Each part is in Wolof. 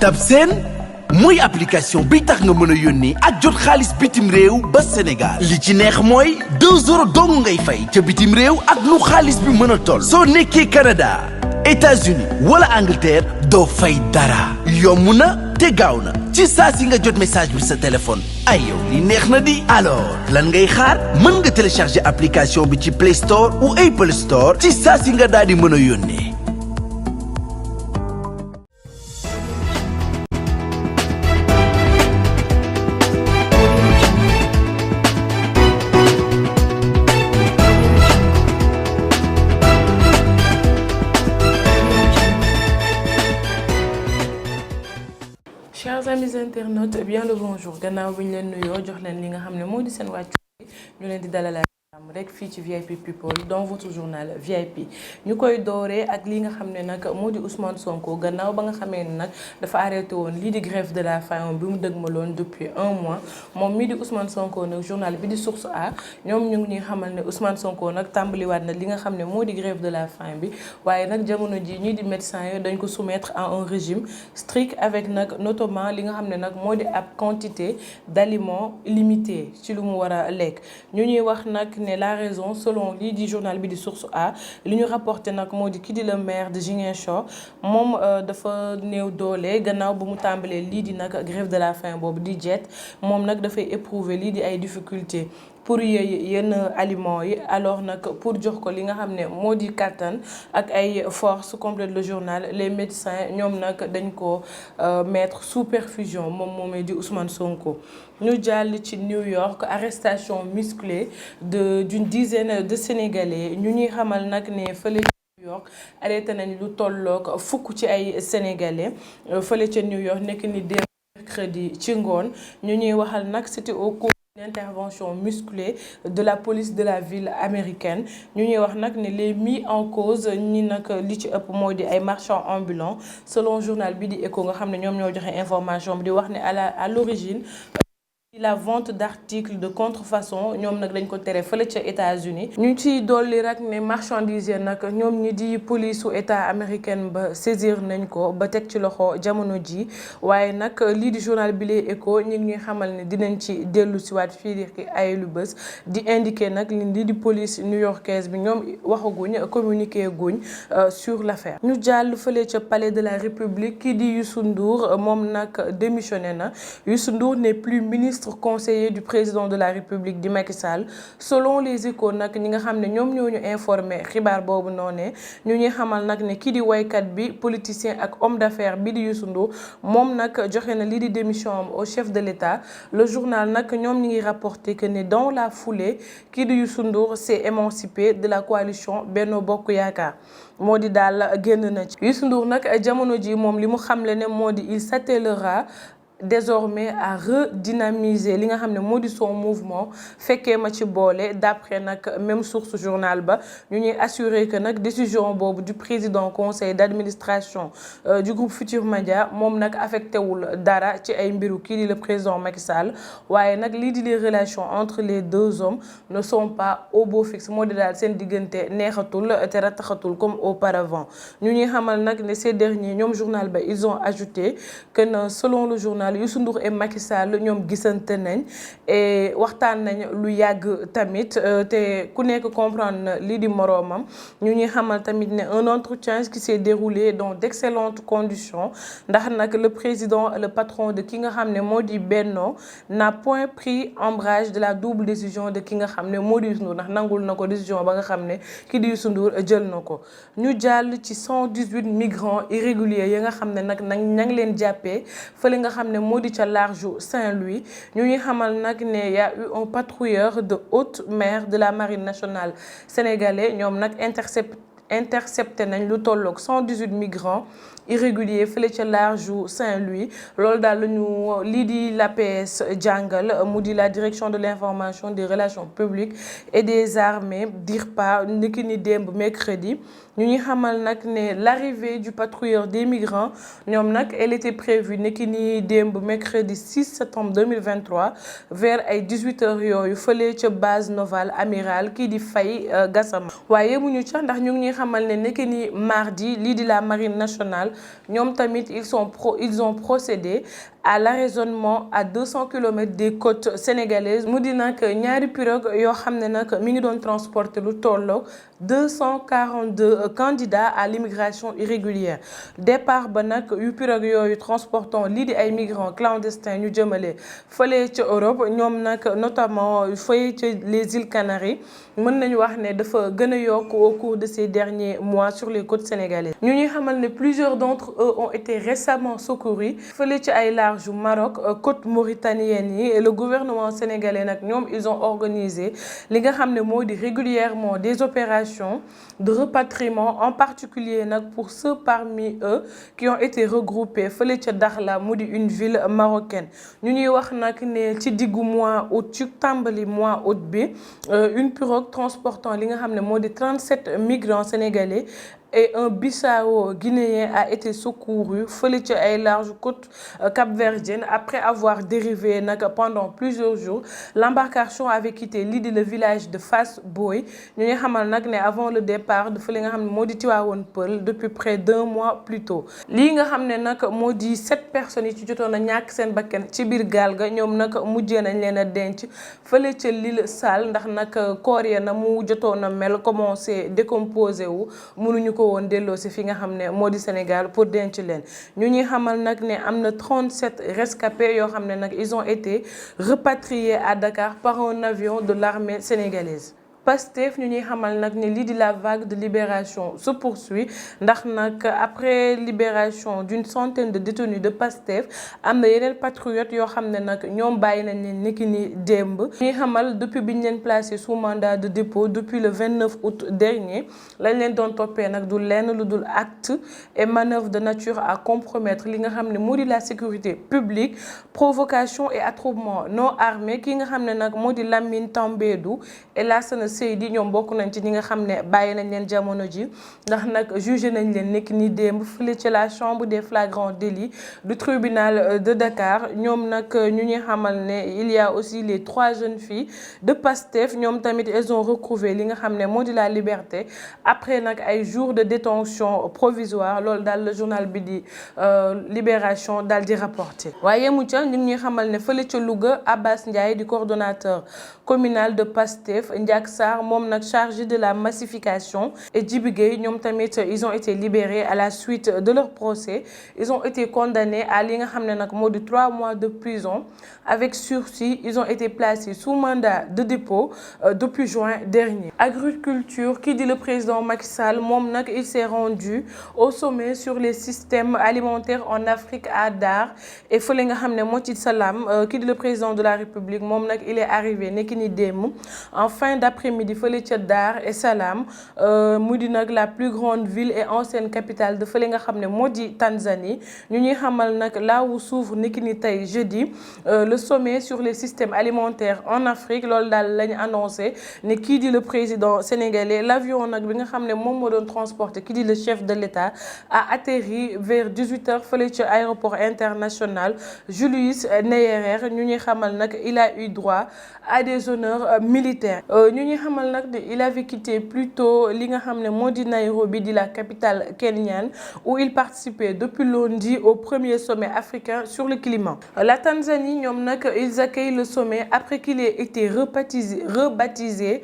Tabsen mooy application bi tax nga mën a yónnee ak jot xaalis bitim réew ba Sénégal li ci neex mooy 2 euros dong ngay fay ca bitim réew ak nu xaalis bi mën a toll. soo nekkee Canada États-Unis wala Angleterre doo fay dara yomb na te gaaw na ci saa si nga jot message bi sa téléphone ay yow li neex na di. alors lan ngay xaar mën nga télécharger application bi ci Play Store ou Apple Store ci saa si nga daal di mën a yónnee. Chers amis internautes, bien le bonjour gannaaw bi ñu leen nuyoo jox leen li nga xam ne moo di seen wàccu ñu leen di dalal rek fii ci VIP People dans votre journal VIP ñu koy dooree ak li nga xam ne nag moo di Ousmane Sonko gannaaw ba nga xamee ne nag dafa arrêté woon lii di grève de la faim bi mu dëgmaloon depuis 1 mois moom mii di Ousmane Sonko nag journal bi di Source A ñoom ñu ngi ñuy xamal ne Ousmane Sonko nag tàmbaliwaat na li nga xam ne moo di grève de la faim bi waaye nag jamono ji ñii di médecins yi dañ ko soumettre à un régime strict avec nag notamment li nga xam ne nag moo di ab quantité d'aliments limitée ci lu mu war a lekk ñu ñuy wax nag ne la raison selon lii di journal bi di Source A li ñu rapporté nag moo di ki di le maire de Ziguinchor moom dafa néew doole gannaaw ba mu tàmbalee lii di nag grève de la faim boobu di jet moom nag dafay éprouver lii di ay difficultés pour yenn aliments yi alors nag pour jox ko li nga xam ne moo di kattan ak ay force complète le journal les médecins ñoom nag dañ ko mettre sous perfusion moom moomee di Ousmane Sonko. ñu jàll ci New York arrestation musclée d'une dizaine de Sénégalais ñu ñuy xamal nag ne fële New York arrêté nañ lu tolloog fukk ci ay Sénégalais fële ca New York nekk ni démb mercredi ci ngoon ñu ñuy waxal nag c'était au cours d'une intervention musclée de la police de la ville américaine ñu ñuy wax nag ne les mis en cause ñi nag li ci ëpp mooy di ay marchands ambulants selon journal bi di Echo nga xam ne ñoom ñoo joxe information bi di wax ne à l'origine la vente d'articles de contrefaçon ñoom nag dañ ko tere fële ca États-Unis ñu ciy dolli rek ne marchandises nag ñoom ñi di police su état américaine ba saisir nañ ko ba teg ci loxo jamono ji waaye nag lii di journal bi les Échos ñu ngi ñuy xamal ne dinañ ci dellu siwaat fii di ay lu bés di indiquer nag lii di police new-yorkaise bi ñoom waxaguñ communiqué guñ sur l'affaire. ñu jàll fële ca palais de la République kii di Youssou Ndour moom nag démissionné na Youssou Ndour n'est plus ministre conseiller du président de la République di Macky Sall selon les Échos nag ñi nga xam ne ñoom ñoo ñu informé xibaar boobu noonee ñu ñuy xamal nag ne kii di waykat bi politicien ak homme d'affaires bi di Youssou Ndour moom nag joxe na lii di démission au chef de l'État le journal nag ñoom ñi ngi rapporté que ne dans la foulée kii di Youssou Ndour s'est émancipé de la coalition Benno Bokk Yaakaar moo di daal génn na ci Youssou Ndour nag jamono ji moom li mu xamle ne moo di il s'attellera désormais à redynamiser li nga xam ne moo di son mouvement fekkee ma ci boole d'après nag même source journal ba ñu ñuy assurer que nag décision boobu du président conseil d'administration du groupe Futurs Médias moom nag affecté wul dara ci ay mbiru kii di le président Macky Sall waaye nag lii di les relations entre les deux hommes ne sont pas au beau fixe moo di daal seen diggante neexatul te rataxatul comme auparavant ñu ñuy xamal nag ne ces derniers ñoom journal ba ils ont ajouté que selon le journal Youssou Ndour et Macky Sall ñoom gisante nañ et waxtaan nañ lu yàgg tamit te ku nekk comprendre na lii di moroomam ñu ñuy xamal tamit ne un entretien qui s'est déroulé dans d'excellentes conditions ndax nag le président le patron de ki nga xam ne moo di Benno n'a point pris ombrage de la double décision de ki nga xam ne moo di Youssou Ndour ndax nangul na ko décision ba nga xam ne ki di Youssou Ndour jël na ko ñu jàll ci 118 migrants irréguliers yi nga xam ne nag ña ngi leen jàppee fële nga xam ne moo di ca large Saint-Louis ñu ñuy xamal nag ne y a eu un patrouilleur de haute mer de la marine nationale sénégalais ñoom nag intercepté nañ lu tolloog 118 migrants irréguliers fële ca large Saint-Louis loolu daal la ñu lii di l'APS jàngal mu di la direction de l'information des relations publiques et des armées DIRPA niki ni démb mercredi ñu ñuy xamal nag ne l'arrivée du patrouilleur des migrants ñoom nag elle était prévue niki ni démb mercredi 6 septembre 2023 vers ay 18h yooyu fële ca base navale amiral kii di Faye Gassama waaye yemuñu ca ndax ñu ngi ñuy xamal ne nekk ni mardi lii di la marine nationale ñoom tamit ils ont procédé à l'arraisonnement à 200 kilomètres des côtes sénégalaises mu di nag ñaari pirogue yoo xam ne nag mi ngi doon transporter lu tolloog 242 candidats à l'immigration irrégulière départ ba nag yu pirogue yooyu transportant lii di ay migrants clandestins ñu jëmale fële ca Europe ñoom nag notamment fële ca les îles Canaries mën nañu wax ne dafa gën a yokk au cours de ces derniers mois sur les côtes sénégalaises ñu ñuy xamal ne plusieurs d'entre eux ont été récemment secourus fële ci ay large du Maroc côte mauritanienne yi et le gouvernement sénégalais nag ñoom ils ont organisé li nga xam ne moo di régulièrement des opérations de repatriement en particulier nag pour ceux parmi eux qui ont été regroupés fële ca Dakhla mu di une ville marocaine ñu ñuy wax nag ne ci diggu mois août ci tàmbali mois août bi une pirogue transportant li nga xam ne moo di 37 migrants sénégalais et un Bissau-guinéen a été secouru fële ci ay larges côtes capverdiennes après avoir dérivé nag pendant plusieurs jours. L'embarcation avait quitté lii di le village de Fass Boye ñu ngi xamal nag ne avant le départ de fële nga xam ne moo di Tivaouane Peulh depuis près d'1 mois plus tôt. lii nga xam ne nag moo di 7 personnes yi ci jotoon a ñàkk seen bakkan ci biir gaal ga ñoom nag mujjee nañ leen a denc fële ca l'île Sal ndax nag koor ya na mu jotoon a mel commencé décomposé wu mënuñu ko woon delloo si fi nga xam ne moo di Sénégal pour denc leen ñu ñuy xamal nag ne am na 37 rescapés yoo xam ne nag ils ont été repatriés à Dakar par un avion de l'armée sénégalaise. Pastef ñu ñuy xamal nag ne lii di la vague de libération se poursuit ndax nag après libération d'une centaine de détenus de Pastef am na yeneen patriotes yoo xam ne nag ñoom bàyyi nañ leen niki ni démb ñuy xamal depuis bi ñu leen placé sous mandat de dépôt depuis le 29 août dernier lañ leen doon toppee nag du lenn lu dul acte et manœuvre de nature à compromettre li nga xam ne moo di la sécurité publique provocation et attroupement non armé ki nga xam ne nag moo di Lamine Tambédou et Lassana Seydi ñoom bokk nañ ci ñi nga xam ne bàyyi nañ leen jamono ji ndax nag jugé nañ leen nekk ni démb fële ci la chambre des flagrants délits du tribunal de Dakar ñoom nag ñu ñuy xamal ne il y a aussi les 3 jeunes filles de Pastef ñoom tamit elles ont retrouvé li nga xam ne moo di la liberté après nag ay jours de détention provisoire loolu daal le journal bi di Libération daal di rapporté waaye mu ca ñu ñuy xamal ne fële ca Louga Abbas Ndiaye di coordonnateur communal de Pastef Ndiak Sarr moom nag chargé de la massification et Djibi Gueye ñoom tamit ils ont été libérés à la suite de leur procès ils ont été condamnés à li nga xam ne nag moo di 3 mois de prison avec sursis ils ont été placés sous mandat de dépôt depuis juin dernier. Agriculture qui dit le président Macky Sall moom nag il s'est rendu au sommet sur les systèmes alimentaires en Afrique à Dar et fële nga xam ne moo ci Salam qui dit le président de la République moom nag il est arrivé nekki ni démb en fin d'après-midi fële ca Dar et Salam mu di nag la plus grande ville et ancienne capitale de fële nga xam ne moo di Tanzanie ñu ñuy xamal nag là où s'ouvre niki ni tey jeudi le sommet sur les systèmes alimentaires en Afrique loolu daal lañu annoncé ne kii di le président sénégalais l'avion nag bi nga xam ne moom moo doon transporté kii di le chef de l'État a atterri vers 18h fële ca aéroport international Julius Nyerere ñu ñuy xamal nag il a eu droit à des honneurs militaires ñu ñuy xamal nag de il avait quitté plutôt li nga xam ne moo di Nairobi di la capitale kenyane où il participait depuis lundi au premier sommet africain sur le climat. La Tanzanie ñoom nag ils accueillent le sommet après qu'il ait été rebaptisé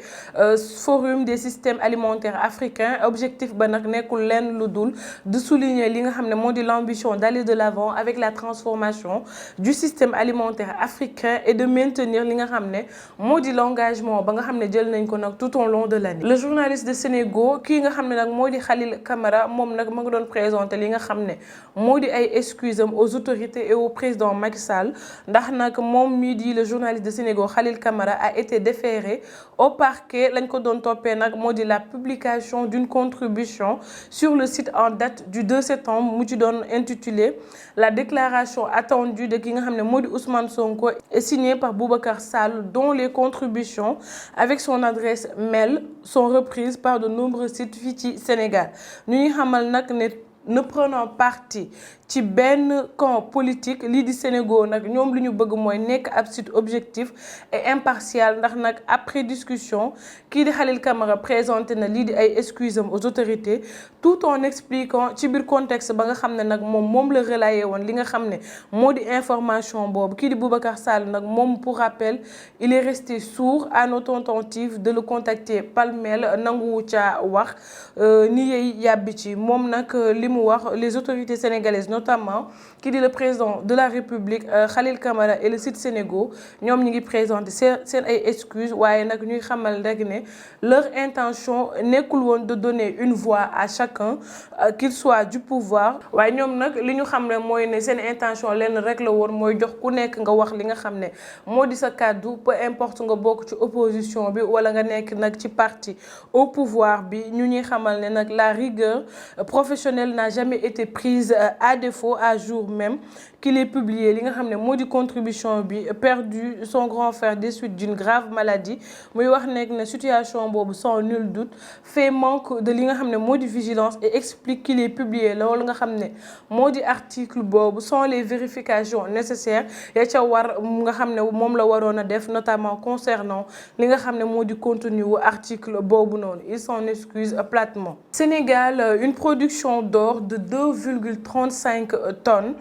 Forum des systèmes alimentaires africains objectif ba nag nekkul lenn lu dul de souligner li nga xam ne moo di l'ambition d'aller de l'avant avec la transformation du système alimentaire africain et de maintenir li nga xam ne moo di l'engagement ba nga xam ne jël nañ ko nag tout au long de l'année. Le journaliste de Sénégal kii nga xam ne nag moo di Khalil Camara moom nag ma nga doon présenter li nga xam ne moo di ay excuses aux autorités et au président Macky Sall ndax nag moom mii di le journaliste de Sénégal Khalil Camara a été déféré au parquet lañ ko doon toppee nag moo di la publication d'une contribution sur le site en date du 2 septembre mu ci doon intitulé la déclaration attendue de ki nga xam ne moo di Ousmane Sonko et signée par Boubacar Sall dont les contributions avec son adresse mail sont reprises par de nombreux sites fii ci Sénégal ñu ngi xamal nag ne ne prenant parti ci benn camp politique lii di Sénégal nag ñoom li ñu bëgg mooy nekk ab site objectif et impartial ndax nag après discussion kii di Khalil Camara présenté na lii di ay excuses aux autorités tout en expliquant ci biir contexte ba nga xam ne nag moom la relayé woon li nga xam ne moo di information boobu kii di Boubacar Sall nag moom pour rappel il est resté sourd à nos tentatives de le contacter pêle-mêle nanguwu caa wax ni yey yàbbi ci moom nag li mu wax les autorités sénégalaises notamment qui dit le président de la République Khalil Camara et le site Sénégal ñoom ñi ngi présenté seen ay excuses waaye nag ñuy xamal rek ne leur intention nekkul woon de donner une voix à chacun qu'il soit du pouvoir waaye ñoom nag li ñu xam ne mooy ne seen intention lenn rek la woon mooy jox ku nekk nga wax li nga xam ne moo di sa kàddu peu importe nga bokk ci opposition bi wala nga nekk nag ci parti au pouvoir bi ñu ñuy xamal ne nag la rigueur professionnelle n'a jamais été prise à défaut à jour même qu'il est publié li nga xam ne moo di contribution bi perdu son grand frère des suites d'une grave maladie muy wax nekk ne situation boobu sans nul doute fait manque de li nga xam ne moo di vigilance et explique qu'il est publié loolu nga xam ne moo di article boobu sans les vérifications nécessaires ya ca war nga xam ne moom la waroon a def notamment concernant li nga xam ne moo di contenu wu article boobu noonu il s'en excuse platement. Sénégal, une production d'or de 2,35 tonnes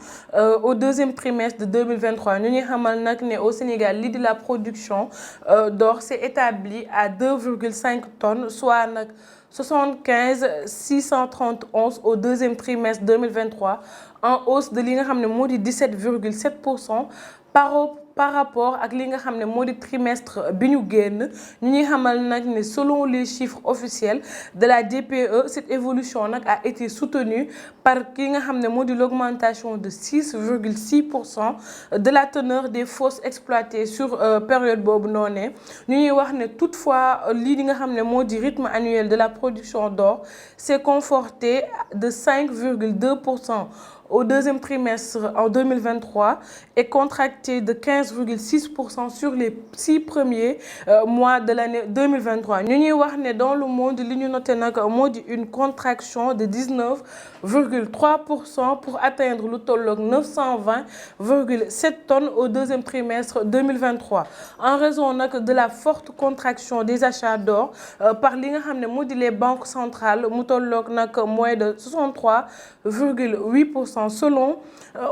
au deuxième trimestre de 2023 ñu ñuy xamal nag ne au Sénégal lii di la production d'or s'est établie à 2,5 tonnes soit nag 75 631 au deuxième trimestre 2023 en hausse de li nga xam ne moo di 17,7% par rapport ak li nga xam ne moo di trimestre bi ñu génn ñu ñuy xamal nag ne selon les chiffres officiels de la DPE cette évolution nag a été soutenue par ki nga xam ne moo di l'augmentation de 6,6% de la teneur des fosses exploitées sur période boobu noonu ñu ñuy wax ne toutefois lii di nga xam ne moo di rythme annuel de la production d'or s'est conforté de 5,2% au deuxième trimestre en 2023 et contracté de 15,6% sur les 6 premiers mois de l'année 2023 ñu ñuy wax ne dans le monde li ñu noté nag moo di une contraction de 19,3% pour atteindre lu tolloog 920,7 tonnes au deuxième trimestre 2023 en raison nag de la forte contraction des achats d'or par li nga xam ne moo di les banques centrales mu tolloog nag moins de 63,8% selon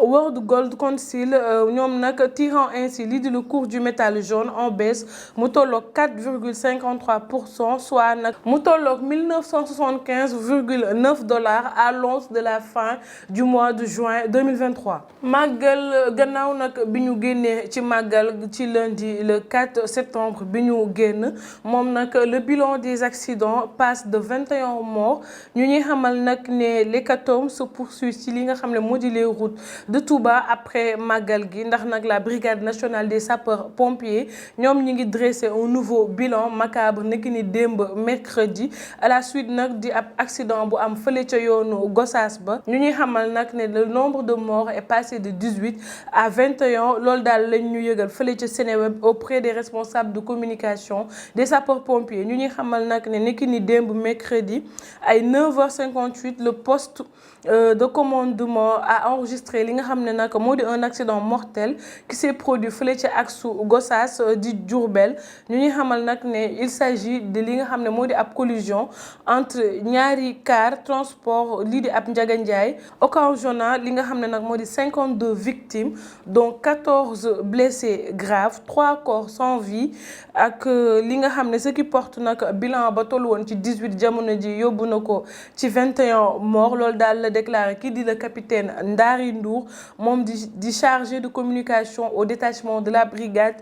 World Gold Council ñoom nag tirant ainsi lii di le cours du métal jaune en baisse mu tolloog 4,53% soit nag mu tolloog 1975,9 $ à l'once de la fin du mois de juin 2023. màggal gannaaw nag bi ñu génnee ci màggal ci lundi le 4 septembre bi ñu génn moom nag le bilan des accidents passe de 21 morts ñu ñuy xamal nag ne l'hécatombe se poursuit ci li nga xam ne moo di les routes de Touba après màggal gi ndax nag la brigade nationale des sapeurs pompiers ñoom ñi ngi dressé un nouveau bilan macabre nekk ni démb mercredi à la suite nag di ab accident bu am fële ca yoonu Gossas ba ñu ñuy xamal nag ne le nombre de morts est passé de 18 à 21 loolu daal lañ ñu yëgal fële ca Seneweb auprès des responsables de communication des sapeurs pompiers ñu ñuy xamal nag ne nekk ni démb mercredi ay 9h58 le poste de commandement a enregistré li nga xam ne nag moo di un accident mortel qui s'est produit fële ci aksu Gossas di Diourbel ñu ñuy xamal nag ne il s'agit de li nga xam ne moo di ab collision entre ñaari car transport lii di ab Ndiaga Ndiaye occasionnant li nga xam ne nag moo di 52 victimes dont 14 blessés graves 3 corps sans vie ak li nga xam ne ce qui porte nag bilan ba toll woon ci 18 jamono ji yóbbu na ko ci 21 morts loolu daal la déclaré kii di le capitaine Ndari Ndour moom di chargé de communication au détachement de la brigade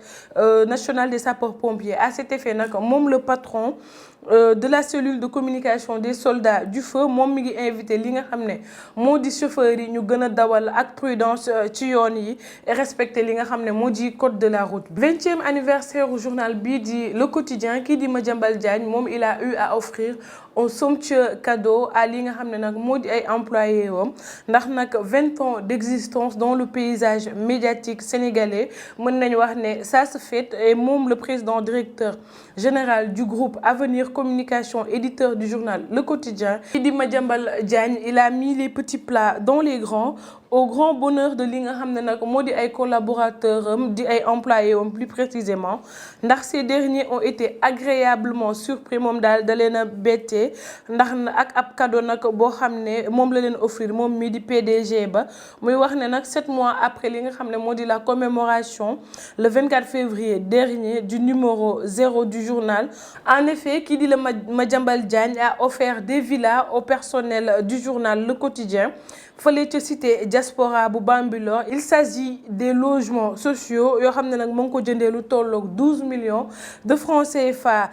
nationale des sapeurs-pompiers à cet effet nag moom le patron de la cellule de communication des soldats du feu moom mi ngi invité li nga xam ne moo di chauffeurs yi ñu gën a dawal ak prudence ci yoon yi et respecter li nga xam ne moo di code de la route. 20e anniversaire au journal bii di Le Quotidien kii di Madiambal Diagne moom il a eu à offrir un somptueux cadeau à li nga xam ne nag moo di ay employés wam ndax nag 20 ans d'existence dans le paysage médiatique sénégalais mën nañu wax ne ça se fête et moom le président directeur général du groupe Avenir Communication, éditeur du journal Le Quotidien, di Madiambal Diagne, il a mis les petits plats dans les grands au grand bonheur de li nga xam ne nag moo di ay collaborateurs am di ay employés am plus précisément ndax ces derniers ont été agréablement surpris moom daal da leen a bettee ndax ak ab cadeau nag boo xam ne moom la leen offrir moom mii di PDG ba muy wax ne nag 7 mois après li nga xam ne moo di la commémoration le 24 février dernier du numéro 0 du journal. En effet, qui dit le Madiambal Diagne a offert des villas au personnel du journal Le Quotidien. Fallait te citer diaspora bu Bambilor. Il s'agit des logements sociaux yoo xam ne nag mu ngi ko jëndee lu tolloog 12 millions de francs CFA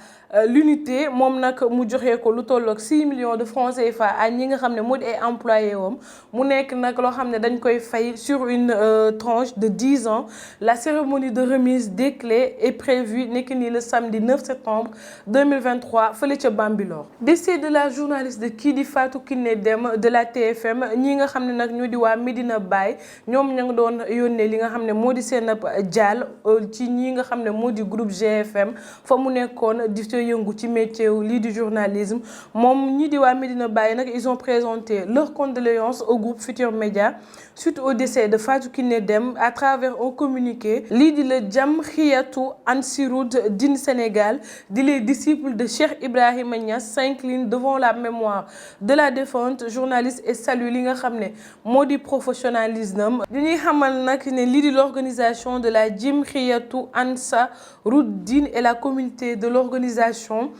l'unité moom nag mu joxee ko lu tolloog 6 millions de francs CFA à ñi nga xam ne moo di ay employés wam mu nekk nag loo xam ne dañ koy fay sur une tranche de 10 ans. La cérémonie de remise des clés est prévue nekk nii le samedi 9 septembre 2023 fële ca Bambilor. Décès de la journaliste de kii di Fatou Kiné Dème de la TFM ñi nga xam ne nag ñu di waa Medina Baye ñoom ña ngi doon yónnee li nga xam ne moo di seen jaal ci ñi nga xam ne moo di groupe GFM fa mu nekkoon di yëngu ci métier lii du journalisme moom ñi di waa Medina Baye nag ils ont présenté leurs condoléances au groupe Futurs Médias suite au décès de Fatou Kiné Dème à travers un communiqué. Lii di le Jamhiyatou Ansiroud Din Sénégal di les disciples de Cheikh Ibrahima Niass s'inclinent devant la mémoire de la défunte journaliste et salue li nga xam ne moo di professionnalisme. Dañuy xamal nag ne lii di l'organisation de la Jamhiyatou Ansiroud Din et la communauté de l'organisation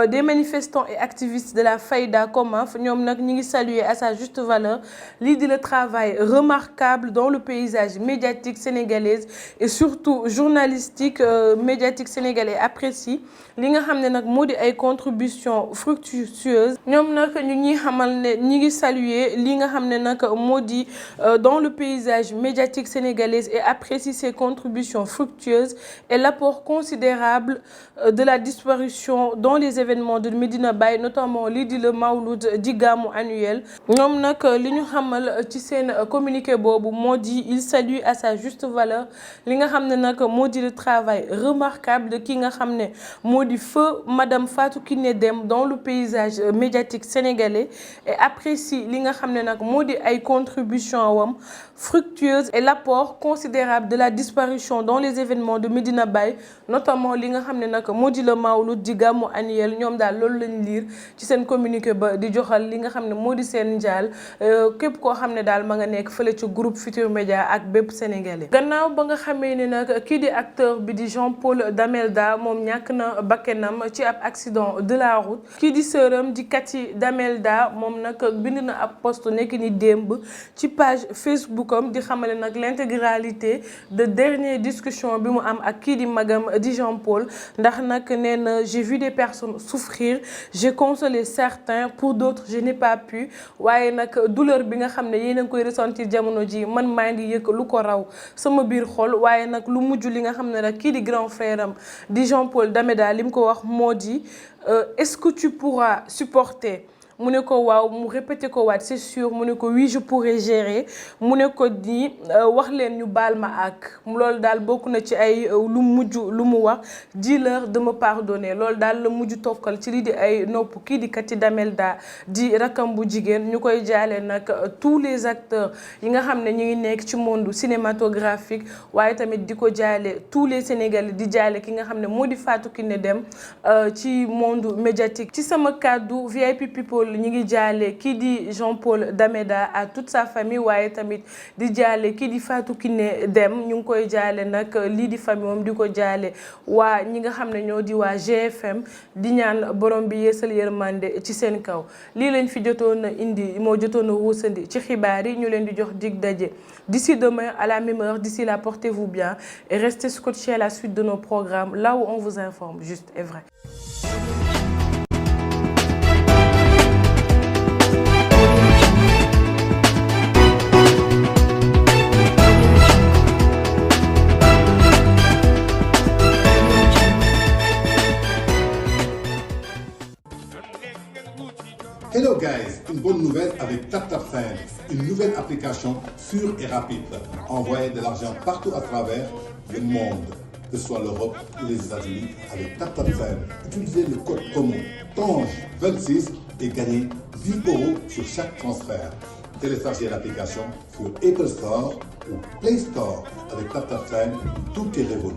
des manifestants et activistes de la Fayda Komaf ñoom nag ñi ngi saluer à sa juste valeur lii di le travail remarquable dans le paysage médiatique sénégalaise et surtout journalistique médiatique sénégalais apprécie li nga xam ne nag moo di ay contributions fructueuses ñoom nag ñu ñuy xamal ne ñi ngi saluer li nga xam ne nag moo di dans le paysage médiatique sénégalais et apprécie ses contributions fructueuses et l'apport considérable de la disparition dans les événements de Medina Baye notamment lii di le Mawlud di gàmmu annuel. Ñoom nag li ñu xamal ci seen communiqué boobu moo di il salue à sa juste valeur li nga xam ne nag moo di le travail remarquable de ki nga xam ne moo di feu madame Fatou Kiné Dème dans le paysage médiatique sénégalais et apprécie li nga xam ne nag moo di ay contributions wam fructueuses et l'apport considérable de la disparition dans les événements de Medina Baye notamment li nga xam ne nag moo di le Mawlud di gàmmu annuel. Ñoom daal loolu lañ liir ci seen communiqué ba di joxal li nga xam ne moo di seen njaal képp koo xam ne daal ma nga nekk fële ci groupe Futurs Médias ak bépp sénégalais. Gannaaw ba nga xamee ne nag kii di acteur bi di Jean-Paul Damelda moom ñàkk na bakkanam ci ab accident de la route kii di sëram di Cathy Damelda moom nag bind na ab post nekk ni démb ci page Facebook am di xamale nag l'intégralité de dernière discussion bi mu am ak kii di magam di Jean-Paul ndax nag nee na j'ai vu des personnes souffrir j'ai consolé certains pour d'autres je n'ai pas pu waaye nag douleur bi nga xam ne yéen a ngi koy ressentir jamono ji man maa ngi yëg lu ko raw sama biir xol waaye nag lu mujj li nga xam ne nag kii di grand frère am di Jean-Paul Daméda li mu ko wax moo di est-ce que tu pourras supporter mu ne ko waaw mu répété ko waat c'est sûr mu ne ko oui je pourrais gérer mu ne ko ni wax leen ñu baal ma ak loolu daal bokk na ci ay lu mujj lu mu wax dis-leur de me pardonner loolu daal la mujj tokkal ci lii di ay nopp kii di Cathy Damelda di rakam bu jigéen ñu koy jaale nag tous les acteurs yi nga xam ne ñu ngi nekk ci monde cinématographique waaye tamit di ko jaale tous les Sénégalais di jaale ki nga xam ne moo di Fatou Kiné Dème ci monde médiatique. Ci sama kàddu VIP People ñi ngi jaale kii di Jean-Paul Daméda à toute sa famille waaye tamit di jaale kii di Fatou Kiné Dème ñu ngi koy jaale nag lii di famille moom di ko jaale waa ñi nga xam ne ñoo di waa GFM di ñaan borom bi yeesal yërmande ci seen kaw. Lii lañ fi jotoon a indi moo jotoon a wuusandi ci xibaar yi ñu leen di jox dig daje d'ici demain à la même heure. D'ici là, portez-vous bien et restez scotchés à la suite de nos programmes là où on vous informe juste et vrai. Hello guys, une bonne nouvelle avec TapTapSend, une nouvelle application sûre et rapide. Envoyez de l'argent partout à travers le monde, que ce soit l'Europe ou les États-Unis, avec TapTapSend. Utilisez le code promo TANGE26 et gagnez 10 € sur chaque transfert. Téléchargez l'application sur Apple Store ou Play Store. Avec TapTapSend, tout est révolu.